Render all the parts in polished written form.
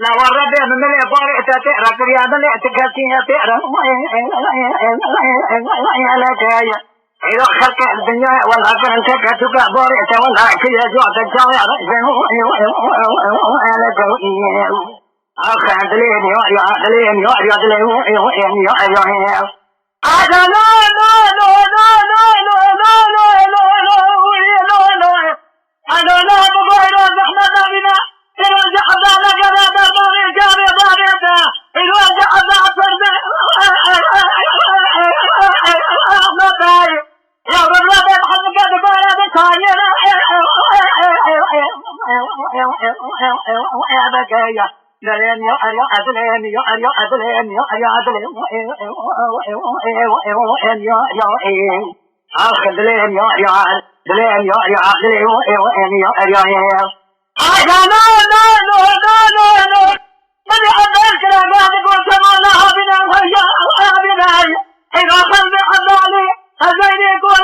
لا ورد من البارئ تتعرى كرياض الاعتكاسية تعرى لا جاية إذا خلق الدنيا والآخر انتكتك بارئ ولا كي جوعت الجاوية لا جاية أخي عدلين يا عدلين يا عدلين يا هذا لا لا لا لا لا لا لا لا لا لا أنا لا بغير زحمة بنا إذا جحظ لك هذا بغي جاري باريتا إذا جحظ أفرد يا رب لا بحثك باريتا كاينا يا بكايا دلين يا أريا أدلين يا أريا أدلين يا أريا أدلين يا آخر دلين يا أريا دلين يا أريا دلين يا أريا هذا لا لا لا لا لا لا من يحبك لا قاعد قلت ما لها بنا وهي بنا إذا خلد حضالي هزيني يقول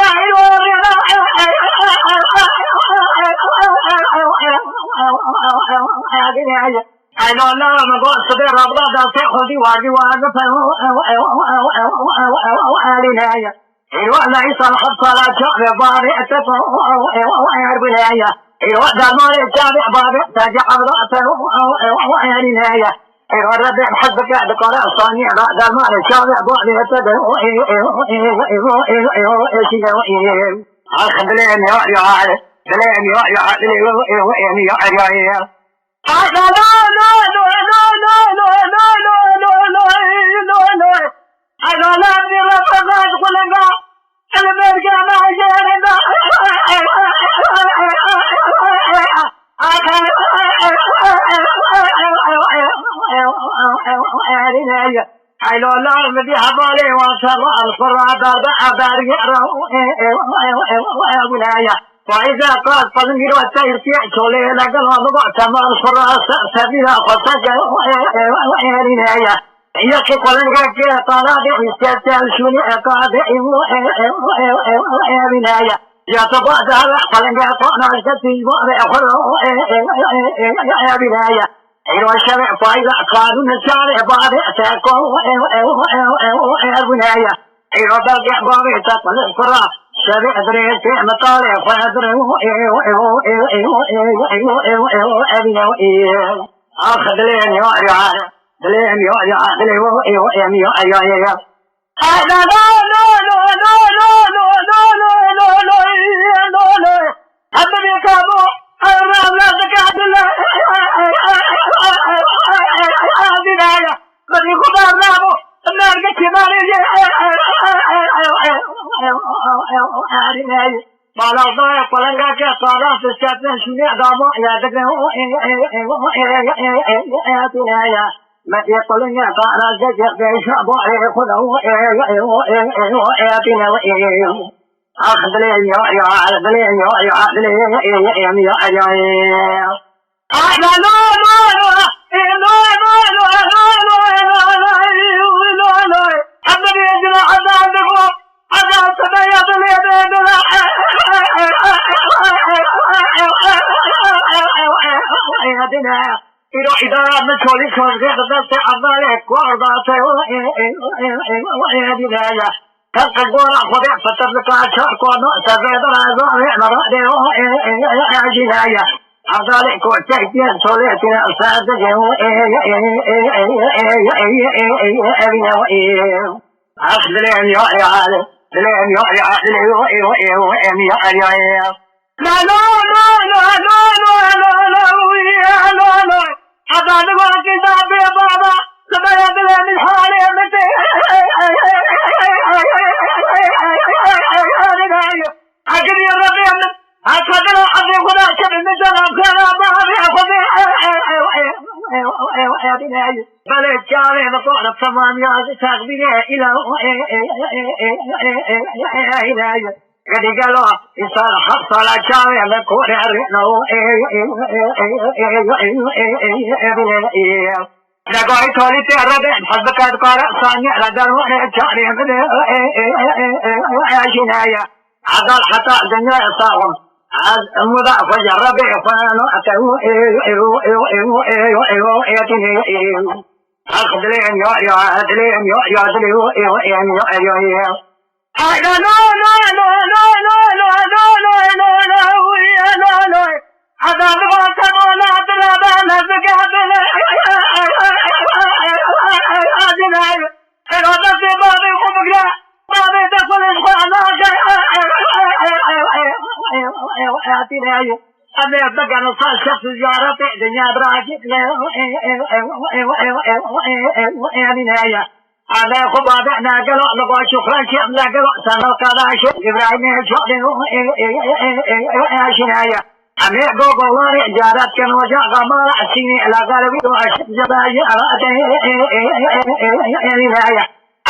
I don't know, I'm going to the Rabba, the Sekodi, Wadi, Wadi, Alinaya. It was nice on Hapsala, the body at the Airbilaya. It was the money, Javi, about it, the Alinaya. It was a bit had the color, Sonia, the money, Javi, about it, I don't know if you have only one for other وإذا قال فلنجر والتيرتيع شولي لك الله تمام فراس سبيلا خصجا وإرنايا يكي قلنجا كي طالب يستيال شوني أقاد وإرنايا يتبع ذلك فلنجا طعنا الجدي وإخر وإرنايا إذا الشرع فإذا قالوا نسارع بعد أتاكم وإرنايا إذا بلغ باري تطلع الفراس شرع دريت مطالع فادره أخذ لين يا رعاية لين يا رعاية لين يا رعاية هذا لا لا لا لا لا لا لا لا لا لا لا هذا بيكابو هذا لا زكاة الله هذه قد يكون أبنابه النار كتباري بالا ضايق ولنقا كصارات الساتن شنيع دامو يا دقنه يا ما يقولون يا قانا زجر بيشعبو يخذه أخذ لي يا عرض لي يا عرض لي يا لا لا لا إذا من كل شيء غير عمالك وأرضاته وإهدينا تقول أخذ فترك عشر كون سبعة رازق مرأة وإهدينا أذلك وتأتي صلاتنا أساسه أخذ لين يا عالم لين يا لا لا لا لا لا لا لا لا لا هذا نقول كتاب يا بابا لما يدل من حالي متى أجل يا ربي أخذ أبي خدا شر مثل كان أبي أخذ بل جاري نقول ثمانية تقبله إلى قد قالوا إنسان حصل جاري نقول أرنو لقوا يقولي ترى حسبك قال صانع لدروا جاري من عشنايا هذا حتى الدنيا صاغم مضاف جرب فانو أتو أخذلين يا أدلين يا أدلين يا لا لا لا لا لا لا لا لا لا لا لا لا هذا الوقت ولا تلا نزكات أجناي هذا سبب خبرة ما بيتصل إخوانا أتيناي أنا بقى نصال شخص زيارة دنيا براجع أتيناي أنا خبابنا قالوا نبغى شكرا شيء لا قالوا سنة كذا شيء إبراهيم شغله أشنايا أنا قبل جارات كانوا جا قمر أسيني لا قالوا أشد جباي أنا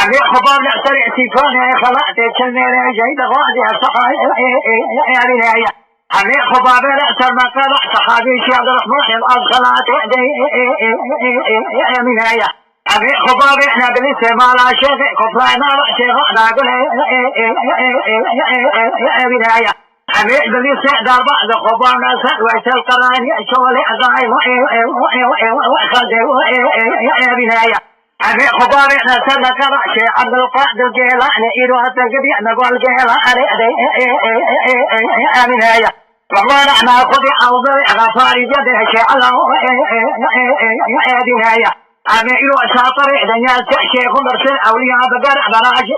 أنا خبابنا سريع سيفان خلعت كلمة جيد غادي صحاي أنا خبابنا سرنا كذا صحابي شيخ عبد الرحمن الأصغلات أمينايا أبي خبابي إحنا بلسه ما لا شيء خفلانا لا شيء أنا أقول بداية أبي بلسه دار بعض خبابنا سد ويسال قراني شغل أزاي وخذ بداية أبي خبابي إحنا سدنا كذا شيء عبد القادر الجيلاني إيروه تجدي نقول جيلاني بداية والله نحن خذ أوضاع غفاري جده شيء الله بداية أنا إلو أساطر إذا شيخ مرسل أولياء بقرع براجع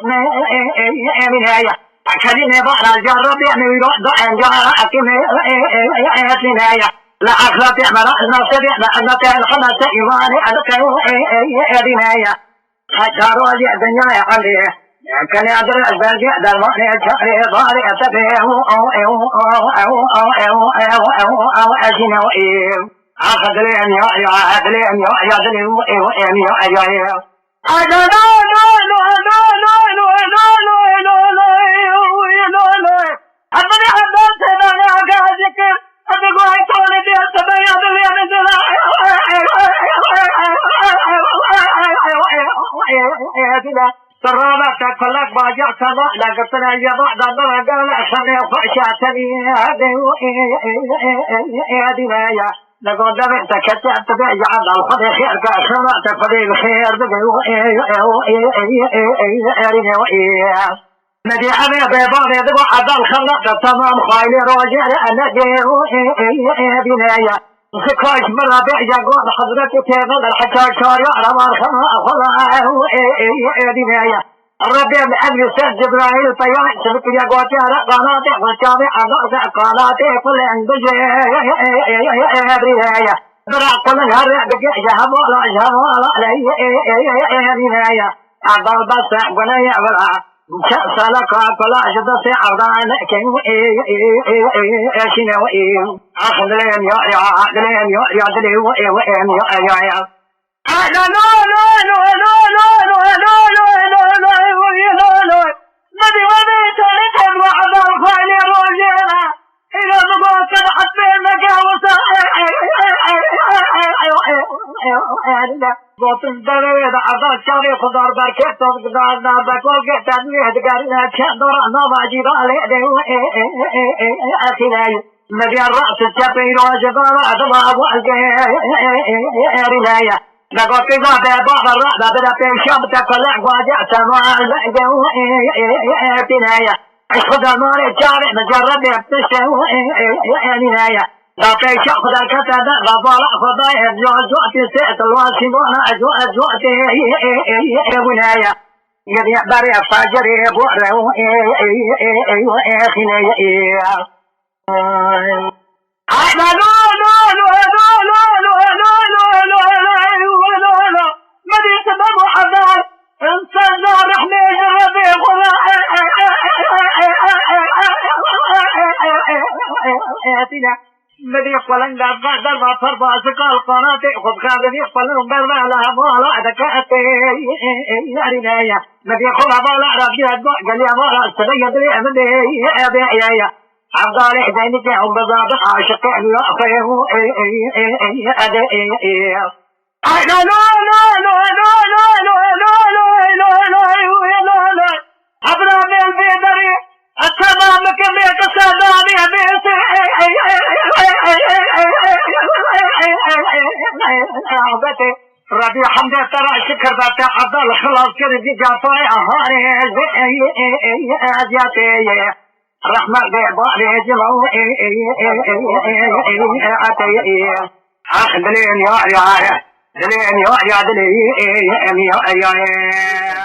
من هاي أكلني بقرا جرب يعني إلو ضعن جارة أكيم من هاي لا أخلاق مرا نصير أنا كان خمسة إيماني أنا كان من هاي حجارو أجي الدنيا عليه كان يدري البلد درماني شعري ضاري أتبعه أو أجنو أخذلين يا أخذلين يا أخذلين يا أنا لا لا لا لا لا لا لا لا لا لا أبني حبيت أنا قاعدك أبي قاعد تقولي بيا تبي أبي أنا ترى تكلك باجع سما لقتنا يضع دبر قال أخذني فأشاتني هذه ما لقد دبعت كتاب تبع جعل الخير خير كأسرع تفضي الخير نبي أنا بيبان يدبع عبد الخلق تمام خايل راجع أنا بنايا سكاش مرة بيع قول حضرتك تغل الحجاج شارع رمان خما أخذ بنايا الربي أن يسد جبرائيل طيان سبك يا قوتي قناتي والشامي أضعت قناتي كل عند بريايا برا كل نهار بقى جهم ولا بنايا أضل بس بنايا ولا سلك كل أجد سعران كم شنو أخذ لين يا دلين يا دلين يا لا لا لا لا لا لا مدي وديت لكم وعد الخيل رجينا إذا بقوت حتى مجاوسا قوت الدريد عضال شاري خضار بركت وقدار نار بكل قتل تقارنا كندر نوما جبالي أخلاي مدي الرأس الجبير وجبال أدبا وعلقيا لقد كذا بابا الرعب بدا بيشام تكلع واجع سماع بنايا خذ المال الجارع مجرد يبتشه نهاية لا بيشام خذ الكتاب غبارة فضايا جوعت سيئة الواسمون أجوعت بنايا يبي بري فاجر بوره خنايا لا لا لا لا لا مدي سبب حذار انسان رحمي ربي غلا مدي قلن در ما فربا سقال قناتي خذ خاذني قلن برنا لها مولا دكاتي رنايا مدي خلا مولا ربي ادبع قال يا مولا استغير لي امدي ابيعيا عبدالي حسينك هم بضابط عاشق يا اخيه لا لا لا لا لا لا أبرا من البيدري التمام كمية الساداني بيسي ربي حمد ترى شكر ذات عبد خلاص كذي جاتوي هاري جاتي رحمة باري جلو أخ دلين يا دلين يا دلين يا